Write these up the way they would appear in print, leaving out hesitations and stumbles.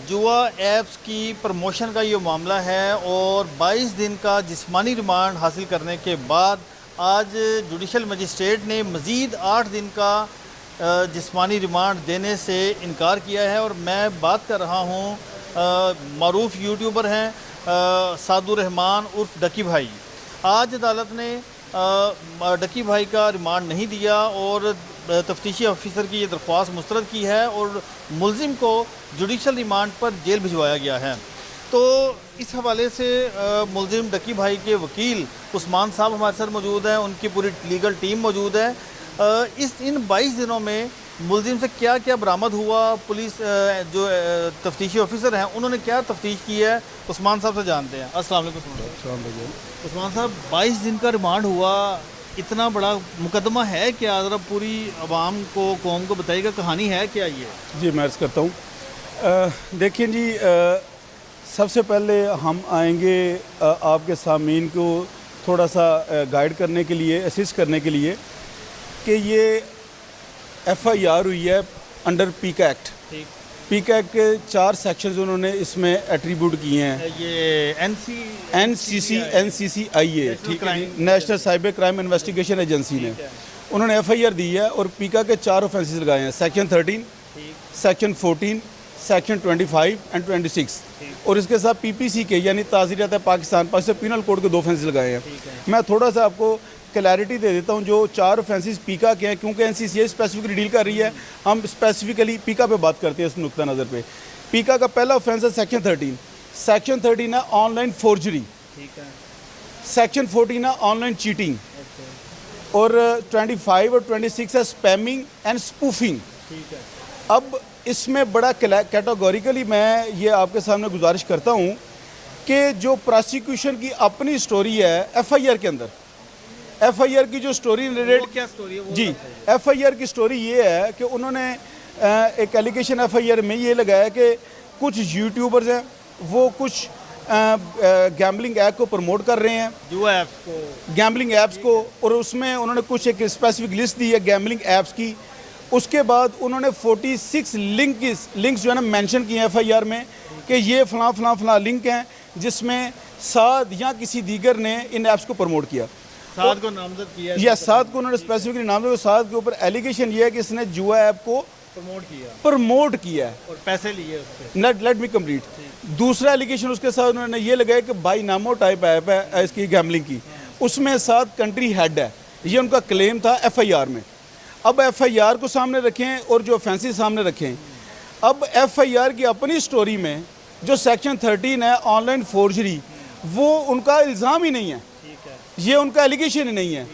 जुआ ऐप्स की प्रमोशन का ये मामला है और 22 दिन का जिस्मानी रिमांड हासिल करने के बाद आज जुडिशल मजिस्ट्रेट ने मज़ीद 8 दिन का जिस्मानी रिमांड देने से इनकार किया है। और मैं बात कर रहा हूँ मारूफ यूट्यूबर हैं सादुर रहमान उर्फ डकी भाई। आज अदालत ने डकी भाई का रिमांड नहीं दिया और तफ्तीशी ऑफिसर की ये दरख्वास्त मुस्तरद की है और मुलजिम को जुडिशल रिमांड पर जेल भिजवाया गया है। तो इस हवाले से मुलजिम डकी भाई के वकील उस्मान साहब हमारे साथ मौजूद हैं, उनकी पूरी लीगल टीम मौजूद है। इन 22 दिनों में मुलजिम से क्या क्या बरामद हुआ, पुलिस जो तफ्तीशी ऑफिसर हैं उन्होंने क्या तफ्तीश की है, उस्मान साहब से जानते हैं। अस्सलाम वालेकुम उस्मान साहब, 22 दिन का रिमांड हुआ, इतना बड़ा मुकदमा है क्या? ज़रा पूरी आवाम को, कौम को बताइएगा, कहानी है क्या ये? जी मैं अर्ज़ करता हूँ। देखिए जी, सबसे पहले हम आएंगे आपके सामीन को थोड़ा सा गाइड करने के लिए, असिस्ट करने के लिए कि ये FIR हुई है अंडर पीका एक्ट। पीका एक्ट के 4 सेक्शंस उन्होंने इसमें एट्रीब्यूट किए हैं। ये NCCIA, ठीक है, national cyber crime investigation agency ने उन्होंने FIR दी है और पीका के 4 ऑफेंसेस लगाए हैं, सेक्शन 13, सेक्शन 14, सेक्शन 25 एंड 26 और इसके साथ PPC के यानी ताज़ीरात पाकिस्तान पिनल कोड के 2 ऑफेंसेस लगाए हैं। मैं थोड़ा सा आपको क्लैरिटी दे देता हूं जो 4 ऑफेंसेस पीका के हैं, क्योंकि NCCI स्पेसिफिकली डील कर रही है, हम स्पेसिफिकली पीका पे बात करते हैं इस नुक्ता नज़र पे। पीका का पहला ऑफेंस है सेक्शन 13। सेक्शन 13 है ऑनलाइन फोर्जरी, सेक्शन 14 है ऑनलाइन चीटिंग और 25 और 26 है स्पैमिंग एंड स्पूफिंग। अब इसमें बड़ा कैटेगोरिकली मैं ये आपके सामने गुजारिश करता हूँ कि जो प्रोसिक्यूशन की अपनी स्टोरी है FIR के अंदर, FIR की जो स्टोरी रिलेटेड, क्या स्टोरी है वो जी, FIR की स्टोरी ये है कि उन्होंने एक एलिगेशन FIR में ये लगाया कि कुछ यूट्यूबर्स हैं वो कुछ गैम्बलिंग ऐप को प्रमोट कर रहे हैं, जुआ ऐप्स को, गैम्बलिंग ऐप्स को, और उसमें उन्होंने कुछ एक स्पेसिफिक लिस्ट दी है गैम्बलिंग ऐप्स की। उसके बाद उन्होंने 46 लिंक्स जो है ना मेंशन किए हैं FIR में कि ये फलां लिंक हैं जिसमें साद या किसी दीगर ने इन ऐप्स को प्रमोट किया। साद को नामजद किया, या साद को उन्होंने स्पेसिफिकली नामजद। साद के ऊपर एलिगेशन ये है कि इसने जुआ ऐप को प्रमोट किया है और पैसे लिए उसके। Let me complete. दूसरा एलिगेशन उसके साथ उन्होंने ये लगाया कि बाई नामो टाइप ऐप है इसकी गैम्बलिंग की, उसमें 7 कंट्री हेड है, ये उनका क्लेम था FIR में। अब FIR को सामने रखें और जो ऑफेंसेस सामने रखें। अब FIR की अपनी स्टोरी में जो सेक्शन 13 है ऑनलाइन फोर्जरी, वो उनका इल्ज़ाम ही नहीं है, ये उनका एलिगेशन ही नहीं है।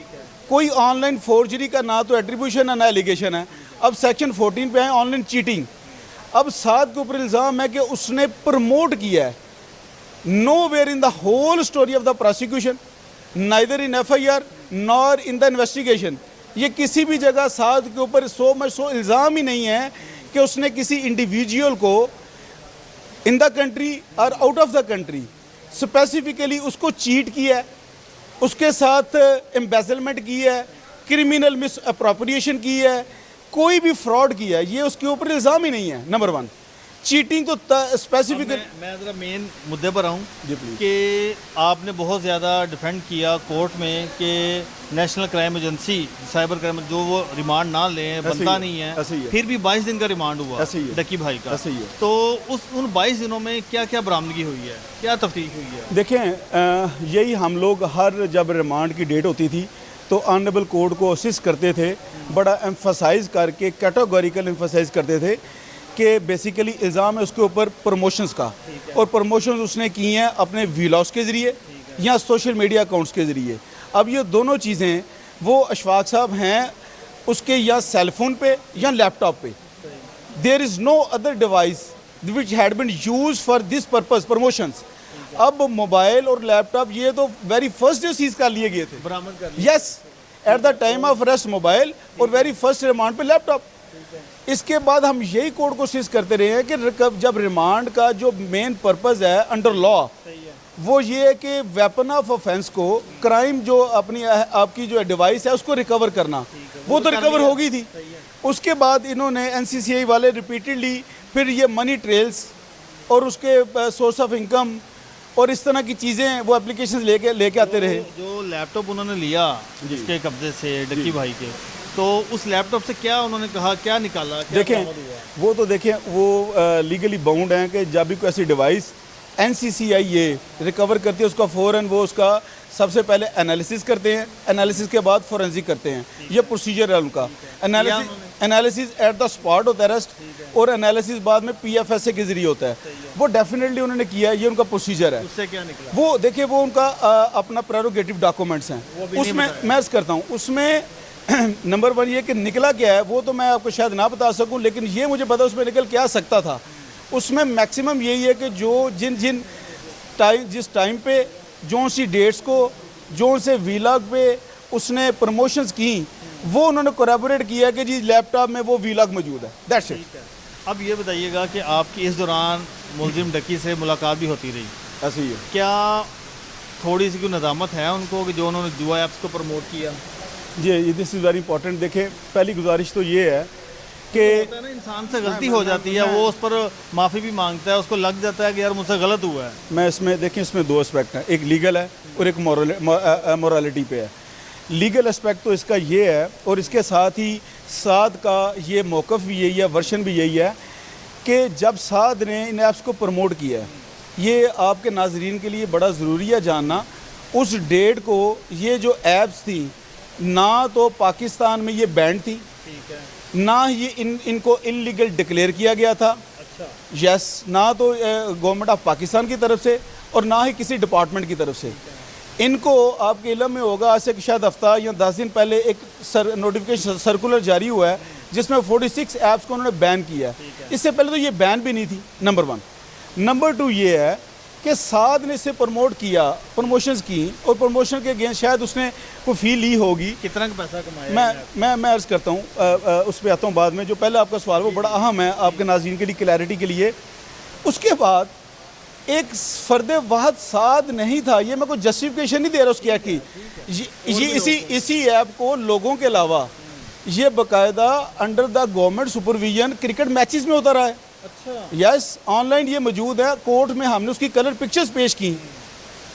कोई ऑनलाइन फोर्जरी का ना तो एट्रीब्यूशन है ना एलिगेशन है। अब सेक्शन 14 पे है ऑनलाइन चीटिंग। अब साद के ऊपर इल्ज़ाम है कि उसने प्रमोट किया है। Nowhere in the whole story of the prosecution, neither in FIR nor in the investigation, ये किसी भी जगह साद के ऊपर सो इल्ज़ाम ही नहीं है कि उसने किसी इंडिविजुअल को इन द कंट्री और out of the country specifically उसको चीट किया है, उसके साथ एम्बेजलमेंट की है, क्रिमिनल मिस अप्रोप्रिएशन की है, कोई भी फ्रॉड किया है, ये उसके ऊपर इल्ज़ाम ही नहीं है। नंबर 1 चीटिंग तो स्पेसिफिक। मैं ज़रा मेन मुद्दे पर आऊँ कि आपने बहुत ज़्यादा डिफेंड किया कोर्ट में कि national crime agency cyber crime जो वो रिमांड ना लें, बनता नहीं है, फिर भी 22 दिन का रिमांड हुआ डकी भाई का। तो उन 22 दिनों में क्या क्या बरामदगी हुई है, क्या तफ्तीश हुई है? देखें, यही हम लोग हर जब रिमांड की डेट होती थी तो ऑनरेबल कोर्ट को असिस्ट करते थे, बड़ा एम्फसाइज करके कैटेगोरिकल एम्फसाइज करते थे कि बेसिकली इल्ज़ाम है उसके ऊपर प्रमोशंस का, और प्रमोशंस उसने की हैं अपने व्लॉग्स के ज़रिए या सोशल मीडिया अकाउंट्स के ज़रिए। अब ये दोनों चीज़ें वो अशफाक साहब हैं उसके या सेलफोन पे या लैपटॉप पे। There is no other device which had been use for this purpose promotions. अब मोबाइल और लैपटॉप ये तो वेरी फर्स्ट डे सीज कर लिए गए थे, बरामद कर, yes, at the time of arrest mobile और वेरी फर्स्ट रिमांड पे लैपटॉप। इसके बाद हम यही कोर्ट कोशिश करते रहे हैं कि जब रिमांड का जो मेन पर्पज़ है अंडर लॉ वो ये है कि वेपन ऑफ ऑफेंस को, क्राइम जो अपनी आपकी जो डिवाइस है उसको रिकवर करना, वो तो रिकवर हो गई थी। उसके बाद इन्होंने NCCI वाले रिपीटेडली फिर ये मनी ट्रेल्स और उसके सोर्स ऑफ इनकम और इस तरह की चीज़ें वो एप्लीकेशंस लेके आते रहे। जो लैपटॉप उन्होंने लिया जिसके कब्जे से डक्की भाई के, तो उस लैपटॉप से क्या उन्होंने कहा, क्या निकाला, क्या देखें बरामद हुआ? वो तो देखें वो लीगली बाउंड हैं कि जब भी कोई ऐसी डिवाइस NCCI ये रिकवर करती है उसका फ़ौरन वो उसका सबसे पहले एनालिसिस करते हैं, एनालिसिस के बाद फोरेंसिक करते हैं। ये प्रोसीजर है उनका। एनालिसिस एट द स्पॉट होता है अरेस्ट, और एनालिसिस बाद में PFSA के जरिए होता है। वो डेफिनेटली उन्होंने किया, ये उनका प्रोसीजर है। उससे क्या निकला? वो देखिए वो उनका अपना प्रेरोगेटिव डॉक्यूमेंट्स हैं, उसमें मैं अर्ज़ करता हूँ उसमें नंबर 1 ये कि निकला क्या है वो तो मैं आपको शायद ना बता सकूं, लेकिन ये मुझे पता उसमें निकल क्या सकता था। उसमें मैक्सिमम यही है कि जो जिस टाइम पे जो सी डेट्स को जो से वीलॉग पे उसने प्रमोशंस की वो उन्होंने कोरैबोरेट किया कि जी लैपटॉप में वो वीलॉग मौजूद है। That's it. अब ये बताइएगा कि आपकी इस दौरान मुलजिम डक्की से मुलाकात भी होती रही, ऐसे ही है। क्या थोड़ी सी कोई नदामत है उनको कि जो उन्होंने जुआ ऐप्स को प्रमोट किया? जी दिस इज़ वेरी इंपॉर्टेंट। देखें पहली गुजारिश तो ये है कि होता है ना, इंसान से गलती हो जाती है, वो उस पर माफ़ी भी मांगता है, उसको लग जाता है कि यार मुझसे गलत हुआ है। मैं इसमें देखें इसमें 2 एस्पेक्ट हैं, एक लीगल है और एक मोरालिटी पे है। लीगल एस्पेक्ट तो इसका ये है, और इसके साथ ही साद का ये मौक़िफ़ भी यही है, वर्शन भी यही है कि जब साद ने इन ऐप्स को प्रमोट किया है, ये आपके नाजरीन के लिए बड़ा ज़रूरी है जानना, उस डेट को ये जो ऐप्स थी ना तो पाकिस्तान में ये बैंड थी, ठीक है, ना ये इनको इलीगल डिक्लेयर किया गया था। अच्छा, यस, ना तो गवर्नमेंट ऑफ पाकिस्तान की तरफ से और ना ही किसी डिपार्टमेंट की तरफ से। इनको आपके इल्म में होगा आज से शायद हफ्ता या 10 दिन पहले एक नोटिफिकेशन सर्कुलर जारी हुआ है जिसमें 46 ऐप्स को उन्होंने बैन किया है। इससे पहले तो ये बैन भी नहीं थी, नंबर 1। नंबर 2 ये है कि साद ने इसे प्रमोट किया, प्रमोशंस की, और प्रमोशन के अगेंस्ट शायद उसने कोई फ़ी ली होगी। कितना का पैसा कमाया? मैं अर्ज़ करता हूँ, उस पर आता हूँ बाद में। जो पहले आपका सवाल वो बड़ा अहम है आपके नाज़रीन के लिए, क्लैरिटी के लिए। उसके बाद एक फ़र्द वाहद साद नहीं था, ये मैं कोई जस्टिफिकेशन नहीं दे रहा उसकी ऐप की। ये इसी ऐप को लोगों के अलावा ये बाकायदा under the government supervision cricket matches में होता रहा है। अच्छा, यस, ऑनलाइन ये मौजूद है। कोर्ट में हमने उसकी कलर पिक्चर्स पेश की।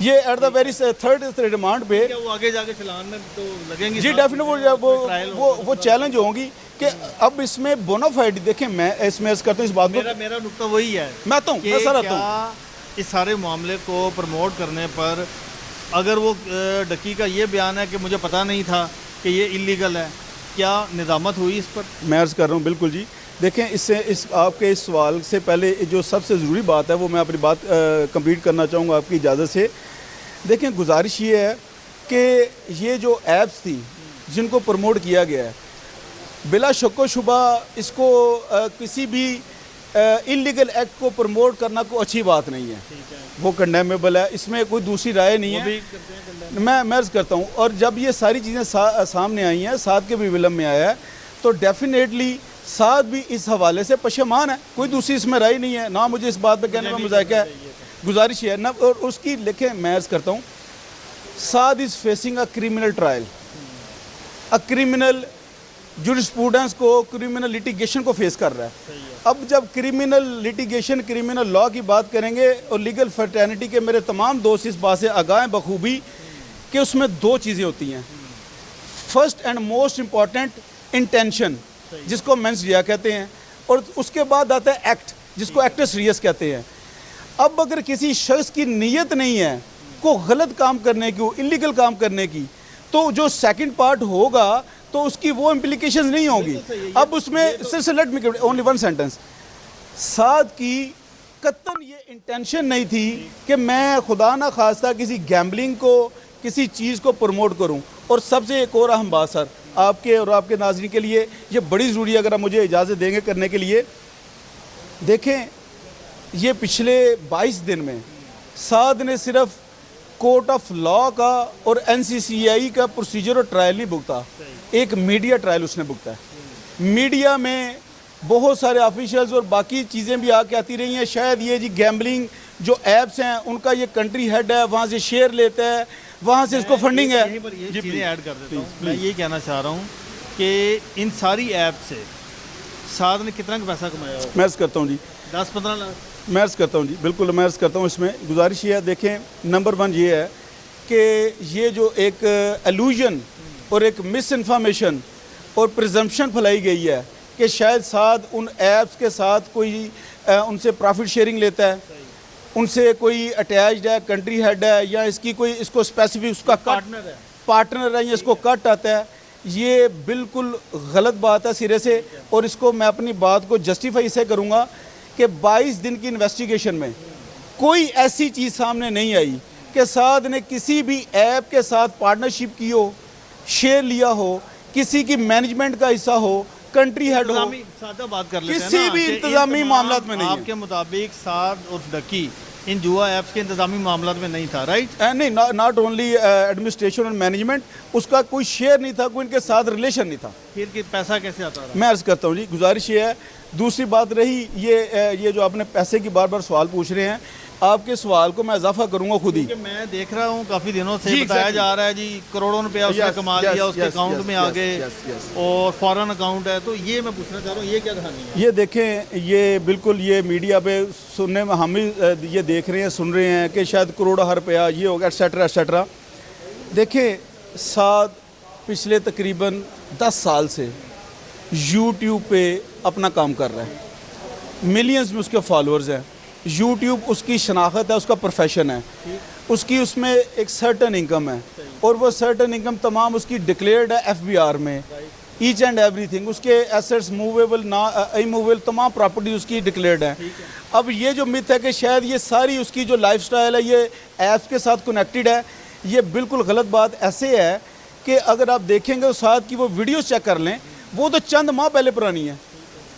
ये at the very third remand पे क्या वो आगे जाके चलान में तो लगेंगे? जी डेफिनेटली वो चैलेंज होंगी कि अब इसमें बोनाफाइड। देखें मैं इसमें अर्ज करता हूँ इस बात को, मेरा नुक्ता वही है। मैं तो कि ऐसा रहता क्या हूँ इस सारे मामले को प्रमोट करने पर अगर वो डक्की का ये बयान है कि मुझे पता नहीं था कि ये इलीगल है, क्या निदामत हुई इस पर? मैं अर्ज़ कर रहा हूँ बिल्कुल जी। देखें इस आपके इस सवाल से पहले जो सबसे ज़रूरी बात है वो मैं अपनी बात कंप्लीट करना चाहूँगा आपकी इजाज़त से। देखें गुजारिश ये है कि ये जो ऐप्स थी जिनको प्रमोट किया गया है, बिला शक्को शुबा इसको किसी भी इलीगल एक्ट को प्रमोट करना कोई अच्छी बात नहीं है, वो कंडेमेबल है, इसमें कोई दूसरी राय नहीं है। मैं अर्ज़ करता हूँ। और जब ये सारी चीज़ें सामने आई हैं, साद के भी विलम में आया है, तो डेफिनेटली साद भी इस हवाले से पशेमान है, कोई दूसरी इसमें राय नहीं है ना। मुझे इस बात पे कहने का मुज़ाहिरा है, गुजारिश है ना। और उसकी लिखे मैं अर्ज़ करता हूँ, Saad is facing a criminal trial, a criminal jurisprudence को, क्रिमिनल लिटिगेशन को फेस कर रहा है। अब जब क्रिमिनल लिटिगेशन, क्रिमिनल लॉ की बात करेंगे और लीगल फर्टर्निटी के मेरे तमाम दोस्त इस बात से आगाह हैं बखूबी कि उसमें 2 चीज़ें होती हैं। First and most important intention, जिसको मेंस रिया कहते हैं, और उसके बाद आता है एक्ट, जिसको एक्टस रियस कहते हैं। अब अगर किसी शख्स की नीयत नहीं है को गलत काम करने की, इलीगल काम करने की, तो जो सेकंड पार्ट होगा तो उसकी वो इम्प्लीकेशंस नहीं होंगी। अब उसमें सिर्फ लेट मी ओनली 1 सेंटेंस, साद की कतन ये इंटेंशन नहीं थी कि मैं खुदा ना खास्ता किसी गैम्बलिंग को, किसी चीज़ को प्रमोट करूं। और सबसे एक और अहम बात सर, आपके और आपके नाज़रीन के लिए ये बड़ी ज़रूरी है, अगर आप मुझे इजाज़त देंगे करने के लिए। देखें ये पिछले 22 दिन में साद ने सिर्फ कोर्ट ऑफ लॉ का और NCCI का प्रोसीजर और ट्रायल नहीं भुगता, एक मीडिया ट्रायल उसने भुगता है। मीडिया में बहुत सारे ऑफिशियल्स और बाकी चीज़ें भी आके आती रही हैं। शायद ये जी गैम्बलिंग जो ऐप्स हैं उनका ये कंट्री हेड है, वहाँ से शेयर लेता है, वहाँ से इसको फंडिंग है। यहीं पर ये चीज़ें ऐड कर देता हूँ। मैं ये कहना चाह रहा हूँ कि इन सारी ऐप से साद ने कितना का पैसा कमाया हो? मैं अर्ज़ करता हूँ जी, 10-15 लाख। मैं अर्ज़ करता हूँ जी, बिल्कुल मैं अर्ज़ करता हूँ। इसमें गुजारिश ये है, देखें नंबर 1 ये है कि ये जो एक एलूजन और एक मिस इन्फॉर्मेशन और प्रिजम्पशन फैलाई गई है कि शायद साथ उन ऐप्स के साथ कोई उनसे प्रॉफिट शेयरिंग लेता है, उनसे कोई अटैच्ड है, कंट्री हेड है, या इसकी कोई इसको स्पेसिफिक उसका पार्टनर है या इसको कट आता है, ये बिल्कुल गलत बात है सिरे से। और इसको मैं अपनी बात को जस्टिफाई इसे करूँगा कि 22 दिन की इन्वेस्टिगेशन में कोई ऐसी चीज़ सामने नहीं आई कि साद ने किसी भी ऐप के साथ पार्टनरशिप की हो, शेयर लिया हो, किसी की मैनेजमेंट का हिस्सा हो, कंट्री हेड हो, सादा बात कर लेते हैं किसी ना भी कि इंतजामी इन मामला तमाम में नहीं है। आपके मुताबिक साद और डकी इन जुआ ऐप्स के इंतजामी मामला में नहीं था, राइट? नहीं, नॉट ओनली एडमिनिस्ट्रेशन और मैनेजमेंट, उसका कोई शेयर नहीं था, कोई इनके साथ रिलेशन नहीं था। फिर कि पैसा कैसे आता रहा? मैं अर्ज़ करता हूँ जी, गुजारिश ये है। दूसरी बात रही ये जो आपने पैसे की बार बार सवाल पूछ रहे हैं, आपके सवाल को मैं इजाफा करूंगा खुद ही। क्योंकि मैं देख रहा हूँ काफ़ी दिनों से जी, बताया exactly. जा रहा है जी करोड़ों रुपया उसने कमा लिया, उसके अकाउंट में आ गए और फॉरेन अकाउंट है। तो ये मैं पूछना चाह रहा हूँ, ये क्या कहानी है? ये देखें, ये बिल्कुल ये मीडिया पे सुनने में हम ही ये देख रहे हैं, सुन रहे हैं कि शायद करोड़ों रुपया ये होगा, एटसेट्रा एटसेट्रा। देखें, साद पिछले तकरीबन 10 साल से यूट्यूब पे अपना काम कर रहा है, मिलियंस में उसके फॉलोअर्स हैं। यूट्यूब उसकी शनाख्त है, उसका प्रोफेशन है, उसकी उसमें एक सर्टन इनकम है और वो सर्टन इनकम तमाम उसकी डिक्लेयर्ड है FBR में, ईच एंड एवरीथिंग। उसके एसेट्स मूवेबल ना इमूवेबल तमाम प्रॉपर्टी उसकी डिक्लेयर्ड है। अब ये जो मिथ है कि शायद ये सारी उसकी जो लाइफस्टाइल है ये ऐप्स के साथ कनेक्टेड है, ये बिल्कुल गलत बात ऐसे है कि अगर आप देखेंगे उस साथ की वो वीडियोस चेक कर लें, वो तो चंद माह पहले पुरानी है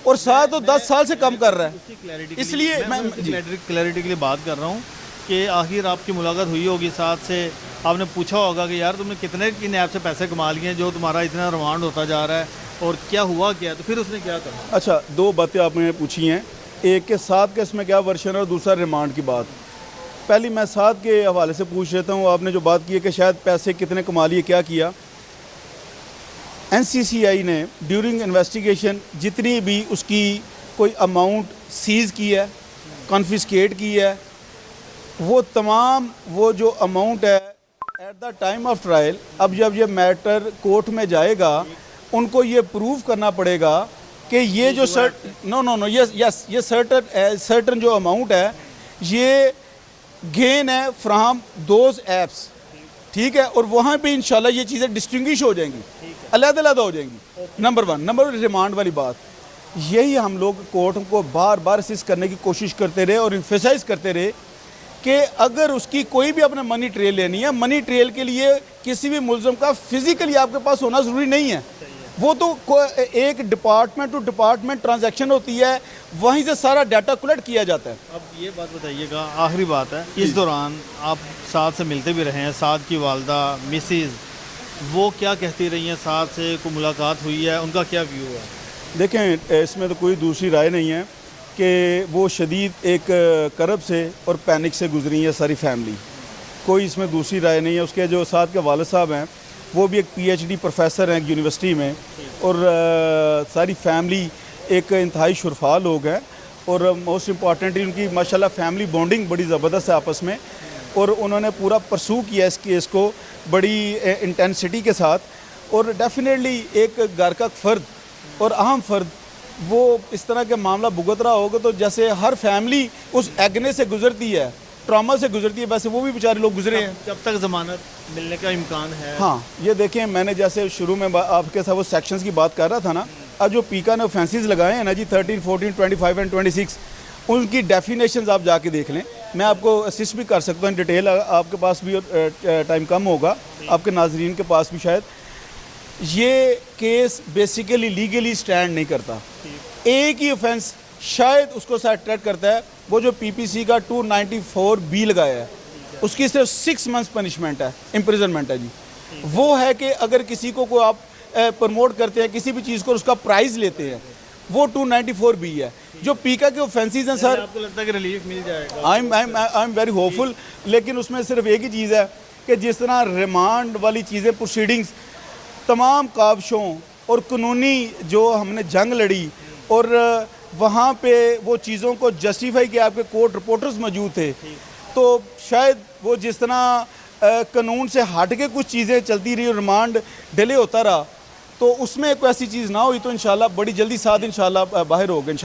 और साथ तो 10 साल से कम कर रहा है। इसलिए मैं क्लैरिटी के लिए बात कर रहा हूँ कि आखिर आपकी मुलाकात हुई होगी साथ से, आपने पूछा होगा कि यार तुमने कितने किन ऐप से पैसे कमा लिए हैं जो तुम्हारा इतना रिमांड होता जा रहा है और क्या हुआ क्या? तो फिर उसने क्या कहा? अच्छा, 2 बातें आपने पूछी हैं, एक के साथ के इसमें क्या वर्शन है और दूसरा रिमांड की बात। पहली मैं साथ के हवाले से पूछ लेता हूँ। आपने जो बात की है कि शायद पैसे कितने कमा लिए, क्या किया, NCCI ने ड्यूरिंग इन्वेस्टिगेशन जितनी भी उसकी कोई अमाउंट सीज़ की है, कॉन्फिस्केट की है, वो तमाम वो जो अमाउंट है at the time of trial, अब जब ये मैटर कोर्ट में जाएगा उनको ये प्रूव करना पड़ेगा कि ये जो ये सर्टन जो अमाउंट है ये गेन है फ्राम दोज ऐप्स, ठीक है, और वहाँ पे इंशाल्लाह ये चीज़ें डिस्टिंग्विश हो जाएंगी, अलग-अलग हो जाएंगी। नंबर 1। नंबर रिमांड वाली बात, यही हम लोग कोर्ट को बार बार असिस्ट करने की कोशिश करते रहे और इम्फेसाइज करते रहे कि अगर उसकी कोई भी अपने मनी ट्रेल लेनी है, मनी ट्रेल के लिए किसी भी मुलज़म का फिज़िकली आपके पास होना ज़रूरी नहीं है, वो तो एक डिपार्टमेंट टू डिपार्टमेंट ट्रांजैक्शन होती है, वहीं से सारा डाटा कलेक्ट किया जाता है। अब ये बात बताइएगा, आखिरी बात है, इस दौरान आप साथ से मिलते भी रहे हैं, साथ की वालदा मिसेज वो क्या कहती रही हैं, साथ से कोई मुलाकात हुई है, उनका क्या व्यू है? देखें, इसमें तो कोई दूसरी राय नहीं है कि वो शदीद एक करब से और पैनिक से गुजरी है सारी फैमिली, कोई इसमें दूसरी राय नहीं है। उसके जो साथ के वालिद साहब हैं वो भी एक PhD प्रोफेसर हैं यूनिवर्सिटी में, और सारी फैमिली एक इंतहाई शुरफा लोग हैं और मोस्ट इम्पॉर्टेंटली उनकी माशाल्लाह फैमिली बॉन्डिंग बड़ी ज़बरदस्त है आपस में, और उन्होंने पूरा परसू किया इस केस को बड़ी इंटेंसिटी के साथ। और डेफिनेटली एक घर का फ़र्द और अहम फ़र्द वो इस तरह के मामला भुगत रहा होगा तो जैसे हर फैमिली उस एगने से गुजरती है, ट्रॉमा से गुजरती है, वैसे वो भी बेचारे लोग गुजरे हैं। कब तक ज़मानत मिलने का इम्कान है? हाँ, ये देखें, मैंने जैसे शुरू में आपके साथ वो सेक्शंस की बात कर रहा था ना, अब जो पीका ने ऑफेंसेस लगाए हैं ना जी 13, 14, 25 एंड 26, उनकी डेफिनेशंस आप जाके देख लें। मैं आपको असिस्ट भी कर सकता हूँ डिटेल, आपके पास भी टाइम कम होगा, आपके नाजरीन के पास भी शायद। ये केस बेसिकली लीगली स्टैंड नहीं करता, एक ही ऑफेंस शायद उसको सैट्रैक्ट करता है, वो जो PPC का 294B लगाया है उसकी सिर्फ 6 मंथ्स पनिशमेंट है, इम्प्रिजनमेंट है जी। वो है कि अगर किसी को आप प्रमोट करते हैं किसी भी चीज़ को, उसका प्राइज़ लेते हैं, वो 294B है। जो पीका के ऑफेंसेस हैं सर, आपको लगता है कि रिलीफ मिल जाएगा? आई एम वेरी होपफुल, लेकिन उसमें सिर्फ एक ही चीज़ है कि जिस तरह रिमांड वाली चीज़ें, प्रोसीडिंग्स, तमाम काबशों और कानूनी जो हमने जंग लड़ी और वहाँ पे वो चीज़ों को जस्टिफाई किया, आपके कोर्ट रिपोर्टर्स मौजूद थे, तो शायद वो जिस तरह कानून से हट के कुछ चीज़ें चलती रही और रिमांड डिले होता रहा, तो उसमें कोई ऐसी चीज़ ना हुई, तो इंशाल्लाह बड़ी जल्दी साथ इंशाल्लाह बाहर होगा।